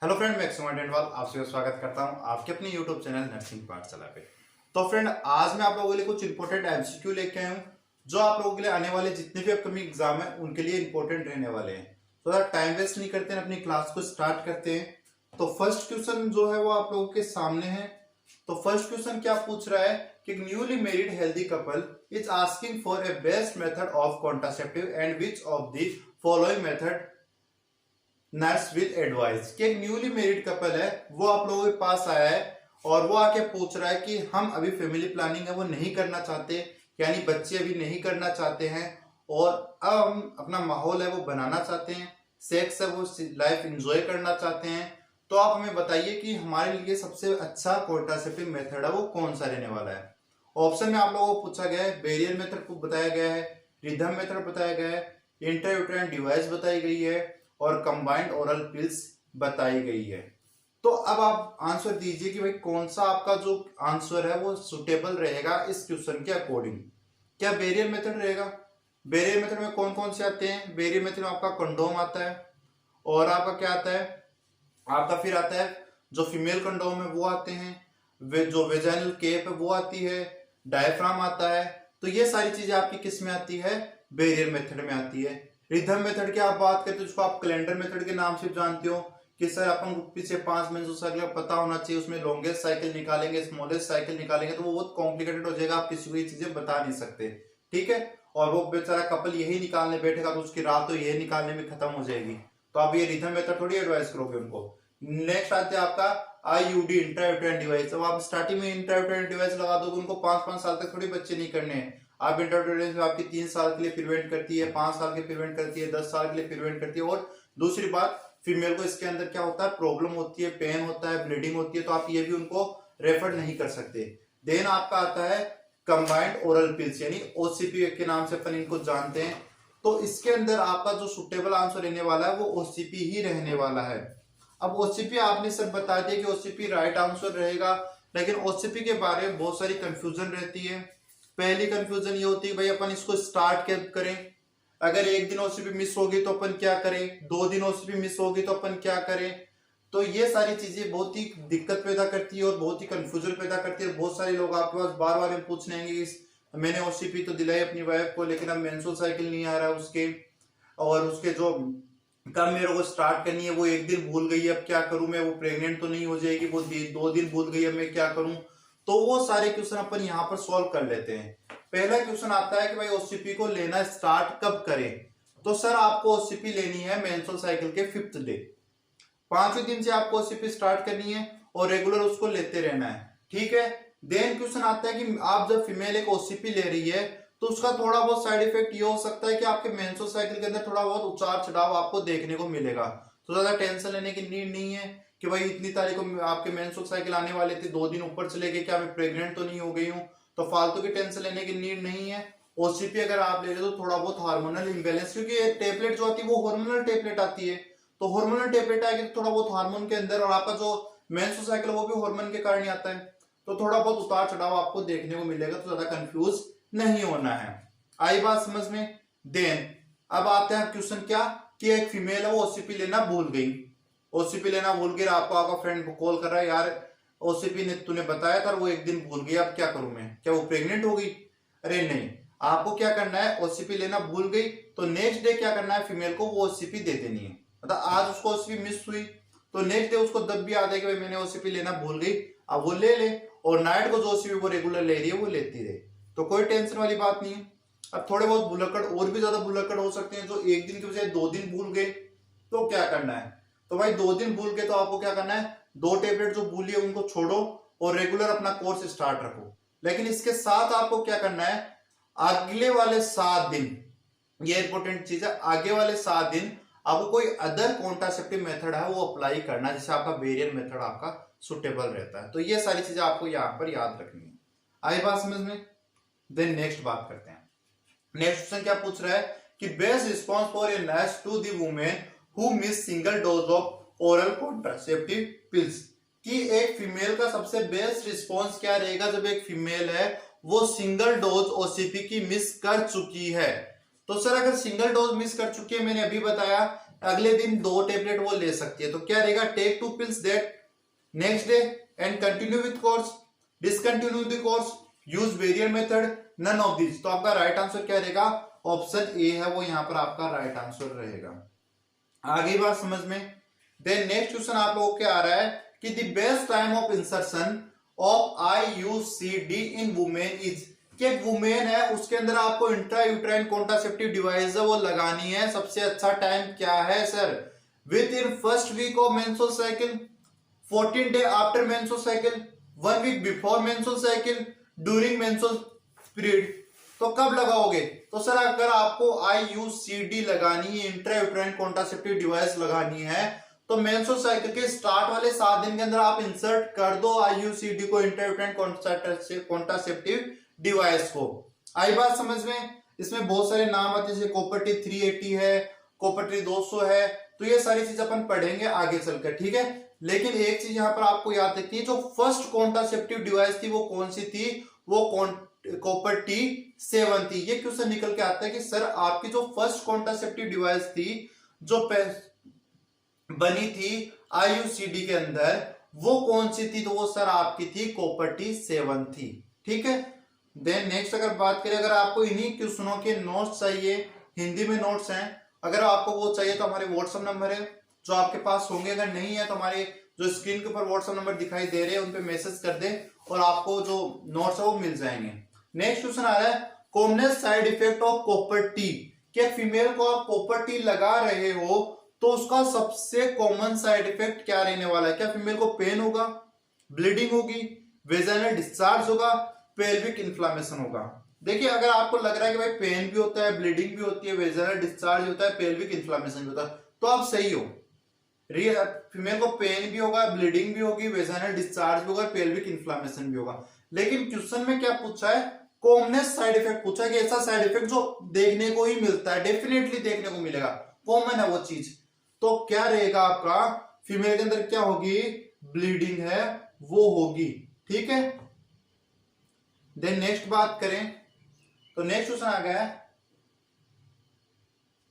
Hello friend, मैं एक्सोमा डेंडवाल आप सभी का स्वागत करता हूं आपके अपने यूट्यूब चैनल नर्सिंग पाठशाला पे। तो फ्रेंड, आज मैं आप लोगों के लिए कुछ इंपॉर्टेंट एमसीक्यू लेके आया हूं जो आप लोगों के लिए आने वाले जितने भी अपकमिंग एग्जाम है उनके लिए इंपॉर्टेंट रहने वाले हैं। तो ज़्यादा टाइम वेस्ट नहीं करते हैं, अपनी क्लास को स्टार्ट करते हैं। तो फर्स्ट क्वेश्चन जो है वो आप लोगों के सामने है। तो फर्स्ट क्वेश्चन क्या पूछ रहा है कि newly married healthy couple is asking for a best method of contraceptive and which of the following method nurse with advice. कि एक न्यूली मैरिड कपल है वो आप लोगों के पास आया है और वो आके पूछ रहा है कि हम अभी फैमिली प्लानिंग है वो नहीं करना चाहते, यानी बच्चे अभी नहीं करना चाहते हैं और अब हम अपना माहौल है वो बनाना चाहते हैं, सेक्स है वो लाइफ एंजॉय करना चाहते हैं। तो आप हमें बताइए कि हमारे लिए सबसे अच्छा कॉन्ट्रासेप्टिव मेथड है वो कौन सा रहने वाला है। ऑप्शन में आप लोगों को पूछा गया है, बेरियल मेथड को बताया गया है, रिदम मेथड बताया गया है, इंट्रायूटेराइन डिवाइस बताई गई है और कंबाइंड ओरल पिल्स बताई गई है। तो अब आप आंसर दीजिए कि भाई कौन सा आपका जो आंसर है वो सुटेबल रहेगा इस क्वेश्चन के अकॉर्डिंग। क्या बेरियल मेथड रहेगा? बेरियल मेथड में कौन कौन से आते हैं? बेरियल मेथड में आपका कंडोम आता है और आपका क्या आता है, आपका फिर आता है जो फीमेल कंडोम है वो आते हैं, वे जो वेजाइनल केप है वो आती है, डायफ्राम आता है। तो ये सारी चीजें आपकी किस में आती है? बेरियल मेथड में आती है। रिदम मेथड की आप बात करते हो जिसको आप कैलेंडर मेथड के नाम से जानते हो कि सर अपन पीछे 5 मेंस्ट्रुअल साइकिल पता होना चाहिए, उसमें लॉन्गेस्ट साइकिल निकालेंगे, स्मॉलेस्ट साइकिल निकालेंगे, तो वो बहुत कॉम्प्लिकेटेड हो जाएगा, आप किसी को ये चीजें बता नहीं सकते। ठीक है, और वो बेचारा कपल यही निकालने बैठेगा तो उसकी रात तो यही निकालने में खत्म हो जाएगी। तो आप ये रिदम मेथड थोड़ी एडवाइस करोगे उनको। नेक्स्ट आते हैं आपका आईयूडी इंट्रायूटेराइन डिवाइस। अब आप स्टार्टिंग में इंट्रायूटेराइन डिवाइस लगा दोगे, उनको 5-5 साल तक थोड़ी बच्चे नहीं करने हैं। आप इंट्रायूटेराइन आपकी 3 साल के लिए प्रिवेंट करती है, 5 साल के प्रिवेंट करती है, 10 साल के लिए प्रिवेंट करती है। और दूसरी बात, फीमेल को इसके अंदर क्या होता है, प्रॉब्लम होती है, पेन होता है, ब्लीडिंग होती है, तो आप ये भी उनको रेफर नहीं कर सकते। देन आपका आता है कंबाइंड ओरल पिल्स, यानी ओसीपी के नाम से अपन इनको जानते हैं। तो इसके अंदर आपका जो सुटेबल आंसर रहने वाला है वो ओसीपी ही रहने वाला है। अब ओसीपी आपने सब बता दिया कि ओसीपी राइट आंसर रहेगा, लेकिन ओसीपी के बारे में बहुत सारी कंफ्यूजन रहती है। पहली कंफ्यूजन ये होती है भाई अपन इसको स्टार्ट कैसे करें, अगर एक दिन ओसीपी मिस होगी तो अपन क्या करें, 2 दिन ओसीपी मिस होगी तो अपन क्या करें। तो ये सारी चीजें बहुत ही दिक्कत पैदा करती है और बहुत ही कंफ्यूजन पैदा करती है। बहुत सारे लोग आपके पास बार बार पूछने आएंगे कि मैंने ओसीपी तो दिलाई अपनी वाइफ को लेकिन अब मेंस्ट्रुअल साइकिल नहीं आ रहा है उसके, और उसके जो कब मेरे को स्टार्ट करनी है वो एक दिन भूल गई, अब क्या करूं मैं, वो प्रेग्नेंट तो नहीं हो जाएगी, वो 2 दिन भूल गई, अब मैं क्या करूं। तो वो सारे क्वेश्चन अपन यहाँ पर सॉल्व कर लेते हैं। पहला क्वेश्चन आता है कि भाई ओसीपी को लेना स्टार्ट कब करें। तो सर आपको ओसीपी लेनी है मेंस्ट्रुअल साइकिल के 5th डे, 5वें दिन से आपको ओसीपी स्टार्ट करनी है और रेगुलर उसको लेते रहना है। ठीक है। देन क्वेश्चन आता है कि आप जब फीमेल एक ओसीपी ले रही है तो उसका थोड़ा बहुत साइड इफेक्ट ये हो सकता है कि आपके मेंस्ट्रुअल साइकिल के अंदर थोड़ा बहुत उतार चढ़ाव आपको देखने को मिलेगा। तो ज्यादा टेंशन लेने की नीड नहीं है कि भाई इतनी तारीख को आपके मेंस्ट्रुअल साइकिल आने वाले थे, 2 दिन ऊपर चले गए, क्या मैं प्रेग्नेंट तो नहीं हो गई हूँ। तो फालतू की टेंशन लेने की नीड नहीं है। ओसीपी अगर आप ले रहे हो तो थोड़ा बहुत हार्मोनल इम्बेलेंस, क्योंकि टेबलेट जो आती है वो हार्मोनल टेबलेट आती है, तो हार्मोनल टेबलेट आएगी तो थोड़ा बहुत हार्मोन के अंदर, और आपका जो मेंस्ट्रुअल साइकिल वो भी हार्मोन के कारण ही आता है, तो थोड़ा बहुत उतार चढ़ाव आपको देखने को मिलेगा। तो ज्यादा कंफ्यूज नहीं होना है। आई बात समझ में? देन अब आते हैं क्वेश्चन क्या कि एक फीमेल है वो ओसीपी लेना भूल गई, ओसीपी लेना भूल गई, आपको आपका फ्रेंड कॉल कर रहा है, यार ओसीपी ने तूने बताया था वो एक दिन भूल गई, अब क्या करूं मैं, क्या वो प्रेग्नेंट हो गई? अरे नहीं, आपको क्या करना है, ओसीपी लेना भूल गई तो नेक्स्ट डे क्या करना है, फीमेल को वो ओसीपी दे देनी है। मतलब आज उसको ओसीपी मिस हुई तो नेक्स्ट डे उसको तब भी याद है कि भाई मैंने ओसीपी लेना भूल गई, अब वो ले ले, और नाइट को जो ओसीपी वो रेगुलर ले रही है वो लेती रहे, तो कोई टेंशन वाली बात नहीं है। अब थोड़े बहुत भुलक्कड़ और भी ज्यादा भुलक्कड़ हो सकते हैं जो एक दिन के बजाय 2 दिन भूल गए, तो क्या करना है, तो भाई 2 दिन भूल गए तो आपको क्या करना है, 2 टेबलेट जो भूली है उनको छोड़ो और रेगुलर अपना कोर्स स्टार्ट रखो। लेकिन इसके साथ आपको क्या करना है, अगले वाले 7 दिन, ये इंपॉर्टेंट चीज है, आगे वाले 7 दिन आपको कोई अदर कॉन्ट्रासेप्टिव मेथड है वो अप्लाई करना है, जिससे आपका बेरियर मेथड आपका सुटेबल रहता है। तो ये सारी चीजें आपको यहाँ पर याद रखनी है। आई बात समझ में? देन नेक्स्ट बात करते हैं। नेक्स्ट क्वेश्चन क्या पूछ रहा है कि best response for a nurse to the women who miss single dose of oral contraceptive pills, कि एक फीमेल का सबसे बेस्ट रिस्पॉन्स क्या रहेगा जब एक फीमेल है वो सिंगल डोज ओसीपी की मिस कर चुकी है। तो सर अगर सिंगल डोज मिस कर चुकी है, मैंने अभी बताया अगले दिन 2 टेबलेट वो ले सकती है। तो क्या रहेगा, take 2 pills that next day and continue with course, discontinue the course, use barrier method, none of this. तो आपका राइट आंसर क्या रहेगा, ऑप्शन ए है वो यहाँ पर आपका राइट आंसर रहेगा। आगे बात समझ में। देन नेक्स्ट क्वेश्चन आप लोगों के आ रहा है कि the best time of insertion of IUCD in women is, कि वुमेन है उसके अंदर आपको इंट्रायूट्राइन कॉन्ट्रासेप्टिव डिवाइस है वो लगानी है, सबसे अच्छा टाइम क्या है sir, within first week of menstrual cycle, 14 day after menstrual cycle, 1 week before menstrual cycle, during menstrual period. तो कब लगाओगे, तो सर अगर आपको IUCD लगानी है, इंट्रायूट्राइन कॉन्ट्रासेप्टिव डिवाइस लगानी है, तो मेंस्ट्रुअल साइकिल के स्टार्ट वाले 7 दिन के अंदर आप इंसर्ट कर दो IUCD को, इंट्रायूट्राइन कॉन्ट्रासेप्टिव डिवाइस को। आई बात समझ में। इसमें बहुत सारे नाम आते हैं, जैसे कोपर्टी 380 है, कोपर्टी 200 है, तो ये सारी चीज अपन पढ़ेंगे आगे चलकर, ठीक है। लेकिन एक चीज यहाँ पर आपको याद रखनी है, जो फर्स्ट कॉन्ट्रासेप्टिव डिवाइस थी वो कौन सी थी, वो कोपर्टी 7 थी। ये क्वेश्चन निकल के आता है कि सर आपकी जो फर्स्ट कॉन्ट्रासेप्टिव डिवाइस थी जो बनी थी IUCD के अंदर, वो कौन सी थी, तो वो सर आपकी थी कोपर्टी 7 थी, ठीक है। देन नेक्स्ट अगर बात करें, अगर आपको इन्हीं क्वेश्चनों के नोट्स चाहिए, हिंदी में नोट्स हैं, अगर आपको वो चाहिए तो हमारे व्हाट्सएप नंबर है जो आपके पास होंगे, अगर नहीं है तो हमारे जो स्क्रीन के ऊपर व्हाट्सएप नंबर दिखाई दे रहे हैं उन पे मैसेज कर दे और आपको जो नोट्स है वो मिल जाएंगे। नेक्स्ट क्वेश्चन आ रहा है, commonest side effect of copper T, क्या फीमेल को आप कॉपर टी लगा रहे हो तो उसका सबसे कॉमन साइड इफेक्ट क्या रहने वाला है, क्या फीमेल को पेन होगा, ब्लीडिंग होगी, वेजाइनल डिस्चार्ज होगा, पेल्विक इन्फ्लामेशन होगा। देखिए अगर आपको लग रहा है कि भाई पेन भी होता है, ब्लीडिंग भी होती है, वेजाइनल डिस्चार्ज होता है, पेल्विक इन्फ्लामेशन भी होता है, तो आप सही हो। फीमेल को पेन भी होगा, ब्लीडिंग भी होगी, वेजाइनल डिस्चार्ज भी होगा, पेल्विक इन्फ्लामेशन भी होगा। लेकिन क्वेश्चन में क्या पूछा है, कॉमनेस्ट साइड इफेक्ट पूछा है कि ऐसा साइड इफेक्ट जो देखने को ही मिलता है, डेफिनेटली देखने को मिलेगा, कॉमन है वो चीज। तो क्या रहेगा आपका, फीमेल के अंदर क्या होगी, ब्लीडिंग है वो होगी, ठीक है। देन नेक्स्ट बात करें तो नेक्स्ट क्वेश्चन आ गया है,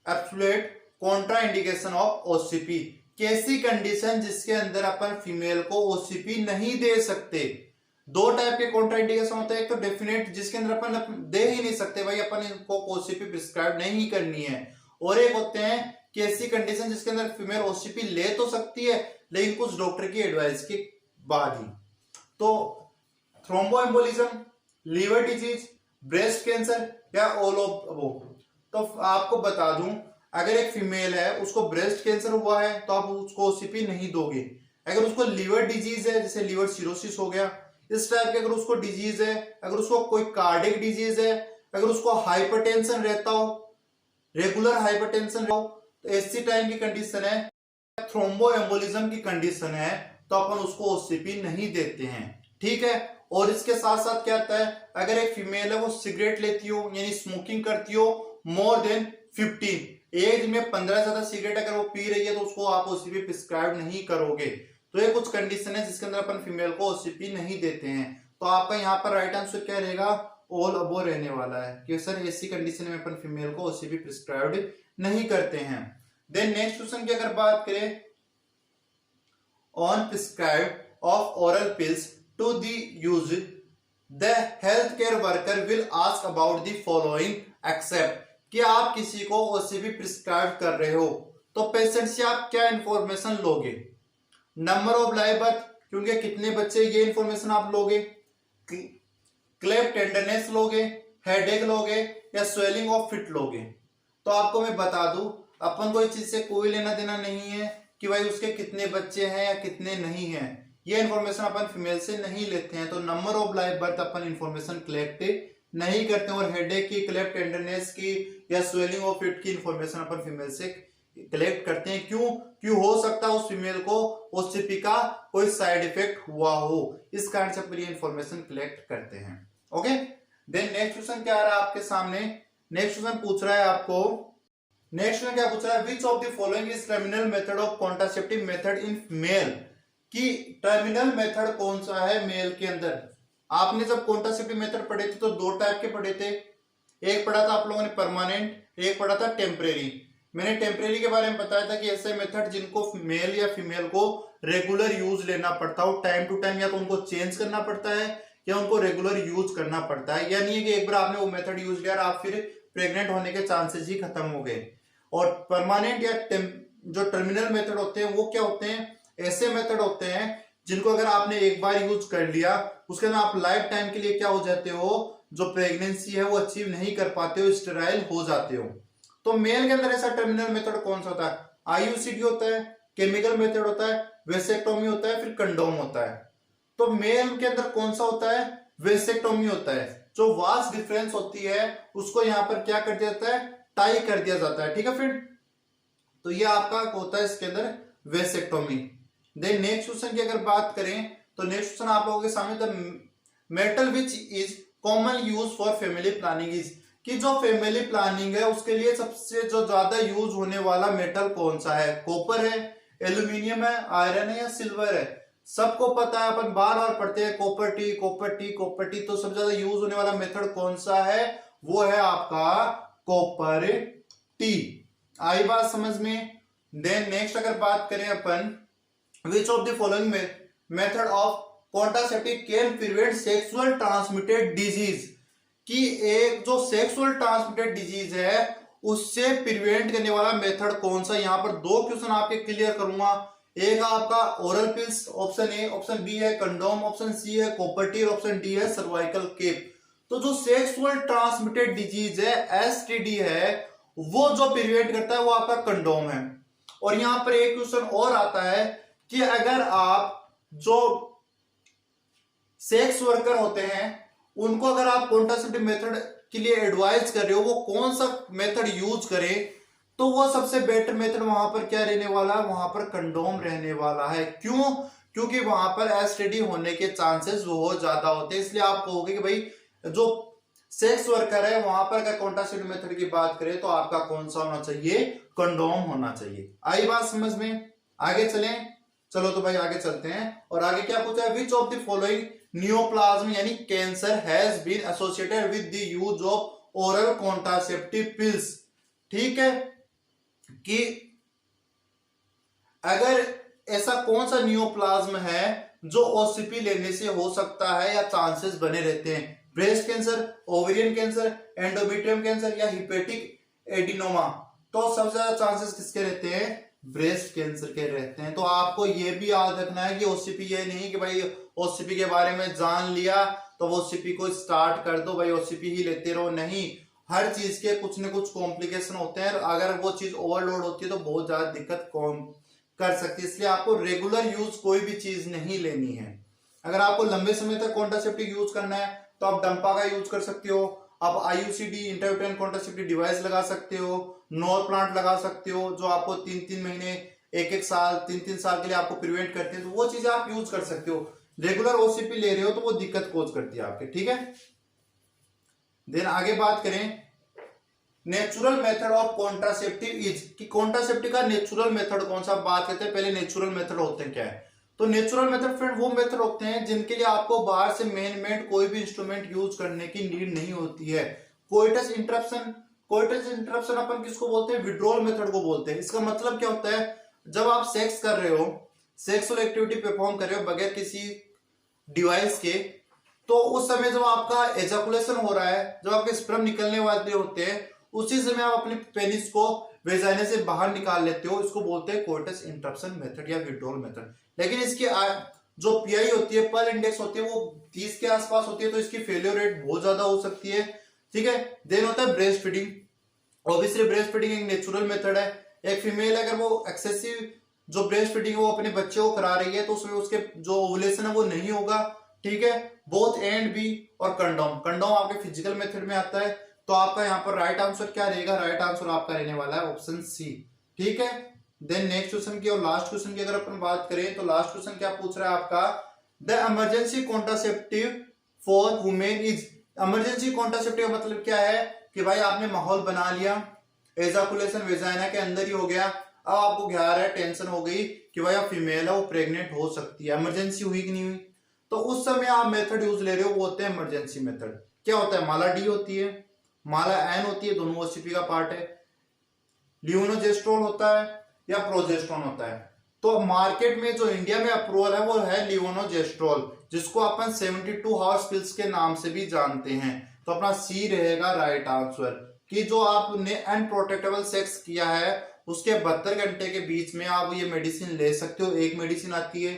absolute Contra indication of OCP, कैसी कंडीशन जिसके अंदर अपन फीमेल को OCP नहीं दे सकते। 2 टाइप के कॉन्ट्रा इंडिकेशन होते हैं, एक तो डेफिनेट जिसके अंदर अपन दे ही नहीं सकते, भाई अपन इनको OCP प्रिस्क्राइब नहीं करनी है, और एक होते हैं कैसी कंडीशन जिसके अंदर फीमेल OCP ले तो सकती है लेकिन कुछ डॉक्टर की एडवाइस के बाद ही। तो thromboembolism, liver disease, breast cancer या ऑल ऑफ वो। तो आपको बता दूं, अगर एक फीमेल है उसको ब्रेस्ट कैंसर हुआ है तो आप उसको OCP नहीं दोगे। अगर उसको लीवर डिजीज है, जैसे लीवर सिरोसिस हो गया, इस टाइप के अगर उसको डिजीज है, अगर उसको कोई कार्डिक डिजीज है, अगर उसको हाइपरटेंशन रहता हो, रेगुलर हाइपरटेंशन हो, तो ऐसी टाइम की कंडीशन है, थ्रोम्बोएम्बोलिज्म की कंडीशन है, तो अपन उसको OCP नहीं देते हैं, ठीक है। और इसके साथ साथ क्या आता है, अगर एक फीमेल है वो सिगरेट लेती हो यानी स्मोकिंग करती हो मोर देन 15, एज में 15 से ज्यादा सिगरेट अगर वो पी रही है तो उसको आप OCP प्रिस्क्राइब नहीं करोगे। तो ये कुछ कंडीशन है जिसके अंदर अपन फीमेल को OCP नहीं देते हैं। तो आपका यहाँ पर राइट आंसर क्या रहेगा, ऑल अबो रहने वाला है कि सर ऐसी कंडीशन में अपन फीमेल को OCP प्रिस्क्राइब नहीं करते हैं। देन नेक्स्ट क्वेश्चन की अगर बात करें, on prescribe of oral pills to the use, the healthcare worker will ask about the following except, कि आप किसी को OCP प्रिस्क्राइब कर रहे हो तो पेशेंट से आप क्या इंफॉर्मेशन लोगे, नंबर ऑफ लाइव बर्थ, क्योंकि कितने बच्चे, ये इंफॉर्मेशन आप लोगे, क्लेप टेंडरनेस लोगे, हेडेक लोगे या स्वेलिंग ऑफ फिट लोगे। तो आपको मैं बता दूं, अपन को इस चीज से कोई लेना देना नहीं है कि भाई उसके कितने बच्चे हैं या कितने नहीं हैं, ये इंफॉर्मेशन अपन फीमेल से नहीं लेते हैं। तो number of live birth upon information collect नहीं करते हैं, और हेडेक की, क्लेप टेंडरनेस की या स्वेलिंग ऑफ फिट की इंफॉर्मेशन अपन फीमेल से कलेक्ट करते हैं। क्यों हो सकता है उस फीमेल को OCP का कोई साइड इफेक्ट हुआ हो, इस कारण से अपन ये इंफॉर्मेशन कलेक्ट करते हैं। ओके, देन नेक्स्ट क्वेश्चन क्या आ रहा है आपके सामने, नेक्स्ट क्वेश्चन पूछ रहा है आपको, नेक्स्ट क्वेश्चन क्या पूछ रहा है, which of the following is terminal method of contraceptive method in male, कि टर्मिनल मेथड कौन सा है मेल के अंदर। आपने जब कॉन्ट्रासेप्टिव मेथड पढ़े थे तो 2 टाइप के पढ़े थे, एक पढ़ा था आप लोगों ने परमानेंट, एक पढ़ा था टेम्परेरी। मैंने टेम्परेरी के बारे में बताया था कि ऐसे मेथड जिनको मेल या फीमेल को रेगुलर यूज लेना पड़ता हो, टाइम टू टाइम, या तो उनको चेंज करना पड़ता है या उनको रेगुलर यूज करना पड़ता है। या नहीं है कि एक बार आपने वो मेथड यूज किया और आप फिर प्रेग्नेंट होने के चांसेस ही खत्म हो गए। और परमानेंट या जो टर्मिनल मेथड होते हैं वो क्या होते हैं, ऐसे मेथड होते हैं जिनको अगर आपने एक बार यूज कर लिया उसके बाद आप लाइफ टाइम के लिए क्या हो जाते हो, जो प्रेगनेंसी है वो अचीव नहीं कर पाते हो, स्टेराइल हो जाते हो। तो मेल के अंदर ऐसा टर्मिनल मेथड कौन सा होता है, आईयूसीडी होता है, केमिकल मेथड होता है, वेसेक्टोमी होता है, फिर कंडोम होता है। तो मेल के अंदर कौन सा होता है, वेसेक्टोमी होता है। जो वास्ट डिफरेंस होती है उसको यहाँ पर क्या कर दिया जाता है, टाई कर दिया जाता है। ठीक है फ्रेंड, तो ये आपका होता है इसके अंदर वेसेक्टोमी। देन नेक्स्ट क्वेश्चन की अगर बात करें तो नेक्स्ट क्वेश्चन आप लोगों के सामने, the metal which is common use for family planning is, कि जो फैमिली प्लानिंग है उसके लिए सबसे जो ज्यादा यूज होने वाला मेटल कौन सा है, कॉपर है, एल्यूमिनियम है, आयरन है या सिल्वर है। सबको पता है, अपन बार बार पढ़ते हैं copper T copper T copper T. तो सबसे ज्यादा यूज होने वाला मेथड कौन सा है, वो है आपका कॉपर टी। आई बात समझ में। देन नेक्स्ट अगर बात करें अपन, which of the following method of contraceptive can prevent sexual transmitted disease, कि एक जो सेक्सुअल ट्रांसमिटेड डिजीज है उससे प्रिवेंट करने वाला मेथड कौन सा। यहां पर दो क्वेश्चन आपके क्लियर करूंगा, एक आपका oral pills option A, option B है कंडोम, ऑप्शन सी है कॉपर टी, ऑप्शन डी है सर्वाइकल केप। तो जो सेक्सुअल ट्रांसमिटेड डिजीज है एसटीडी है वो जो प्रिवेंट करता है वो आपका कंडोम है। और यहां पर एक क्वेश्चन और आता है कि अगर आप जो सेक्स वर्कर होते हैं उनको अगर आप कॉन्ट्रासेप्टिव मेथड के लिए एडवाइस कर रहे हो वो कौन सा मेथड यूज करें, तो वो सबसे बेटर मेथड वहां पर क्या रहने वाला है, वहां पर कंडोम रहने वाला है। क्यों, क्योंकि वहां पर एसटीडी होने के चांसेस बहुत ज्यादा होते हैं। इसलिए आप कहोगे कि भाई जो सेक्स वर्कर है वहां पर अगर कॉन्ट्रासेप्टिव मेथड की बात करें तो आपका कौन सा होना चाहिए, कंडोम होना चाहिए। आई बात समझ में। आगे चलें, चलो तो भाई आगे चलते हैं। और आगे क्या पूछा है, which of the following neoplasm यानी cancer has been associated with the use of oral contraceptive pills. ठीक है, कि अगर ऐसा कौन सा नियोप्लाज्म है जो ओसीपी लेने से हो सकता है या चांसेस बने रहते हैं, breast cancer, ovarian cancer, endometrium cancer या हिपेटिक एडिनोमा। तो सबसे ज्यादा चांसेस किसके रहते हैं, ब्रेस्ट कैंसर के रहते हैं। तो आपको यह भी याद रखना है कि ओसीपी ये नहीं कि भाई ओसीपी के बारे में जान लिया तो वो ओसीपी को स्टार्ट कर दो, भाई ओसीपी ही लेते रहो। नहीं, हर चीज के कुछ न कुछ कॉम्प्लिकेशन होते हैं, अगर वो चीज ओवरलोड होती है तो बहुत ज्यादा दिक्कत कर सकती है। इसलिए आपको रेगुलर यूज कोई भी चीज नहीं लेनी है। अगर आपको लंबे समय तक कॉन्ट्रासेप्टिव यूज करना है तो आप डंपा का यूज कर सकते हो, आप आईयूसीडी इंट्रायूटेराइन कॉन्ट्रासेप्टिव डिवाइस लगा सकते हो, नोर प्लांट लगा सकते हो जो आपको 3-3 महीने, 1-1 साल, 3-3 साल के लिए आपको प्रिवेंट करते हैं। तो वो चीजें आप यूज कर सकते हो। रेगुलर ओसीपी ले रहे हो तो वो दिक्कत कोज करती है आपके। ठीक है, देन आगे बात करें, natural method of contraceptive is, कि कॉन्ट्रासेप्टिव का नेचुरल मेथड कौन सा। बात करते हैं पहले नेचुरल मेथड होते हैं क्या है। तो नेचुरल मेथड फ्रेंड वो मेथड होते हैं जिनके लिए आपको बाहर से मेड कोई भी इंस्ट्रूमेंट यूज करने की नीड नहीं होती है। कोइटस इंटरप्शन, कोइटस इंटरप्शन अपन किसको बोलते हैं, विड्रॉल मेथड को बोलते हैं। इसका मतलब क्या होता है, जब आप सेक्स कर रहे हो, सेक्सुअल एक्टिविटी परफॉर्म कर रहे हो बगैर किसी डिवाइस के, तो उस समय जब आपका एजाकुलेशन हो रहा है, जब आपके स्पर्म निकलने वाले होते हैं, उसी समय आप अपने पेनिस को वेजाइना से बाहर निकाल लेते हो। इसको बोलते हैं कोइटस इंटरप्शन मेथड या विड्रॉल मेथड। लेकिन इसकी जो पीआई होती है, पर इंडेक्स होती है, वो 30 के आसपास होती है, तो इसकी फेलियर रेट बहुत ज्यादा हो सकती है। ठीक है, देन होता है breast feeding. Obviously breast feeding एक नेचुरल मेथड है। एक फीमेल अगर वो एक्सेसिव जो ब्रेस्ट फीडिंग वो अपने बच्चे को करा रही है तो उसमें उसके जो ओवुलेशन है वो नहीं होगा। ठीक है, बोथ एंड बी। और कंडोम, कंडोम आपके फिजिकल मेथड में आता है। तो आपका यहाँ पर राइट आंसर क्या रहेगा, राइट आंसर आपका रहने वाला है ऑप्शन सी। ठीक है, देन नेक्स्ट क्वेश्चन की और लास्ट क्वेश्चन की अगर अपन बात करें तो लास्ट क्वेश्चन क्या पूछ रहा है आपका, the emergency contraceptive for women is. Emergency contraceptive मतलब क्या है कि भाई आपने माहौल बना लिया, एजाकुलेशन वेजाइना के अंदर ही हो गया, अब आपको घिरा है, टेंशन हो गई कि भाई आप फीमेल है, वो प्रेग्नेंट हो सकती है, इमरजेंसी हुई कि नहीं हुई, तो उस समय आप मेथड यूज ले रहे हो, वो होते हैं इमरजेंसी मेथड। क्या होता है, माला डी होती है, माला एन होती है, दोनों ओसीपी का पार्ट है। लियोनोजेस्ट्रोल होता है या प्रोजेस्ट्रॉन होता है। तो मार्केट में जो इंडिया में अप्रूवल है वो है लियोनोजेस्ट्रोल, जिसको अपन 72 हावर्स पिल्स के नाम से भी जानते हैं। तो अपना सी रहेगा राइट आंसर कि जो आपने अनप्रोटेक्टेबल सेक्स किया है उसके 72 घंटे के बीच में आप ये मेडिसिन ले सकते हो। एक मेडिसिन आती है,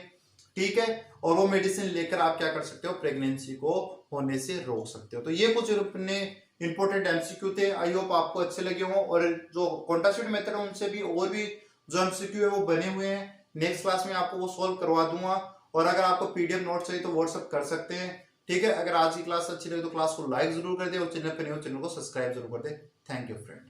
ठीक है, और वो मेडिसिन लेकर आप क्या कर सकते हो, प्रेगनेंसी को होने से रोक सकते हो। तो ये कुछ अपने इंपॉर्टेंट एमसीक्यू थे। आई होप आपको अच्छे लगे हों, और जो कॉन्ट्रासेप्ट मेथड है उनसे भी और भी जो एमसीक्यू है वो बने हुए हैं। नेक्स्ट क्लास में आपको वो सॉल्व करवा दूंगा, और अगर आपको पीडीएफ नोट चाहिए तो व्हाट्सअप कर सकते हैं, ठीक है। अगर आज की क्लास अच्छी लगे तो क्लास को लाइक जरूर कर दे, और चैनल पर नहीं हो चैनल को सब्सक्राइब जरूर कर दे। Thank you friend.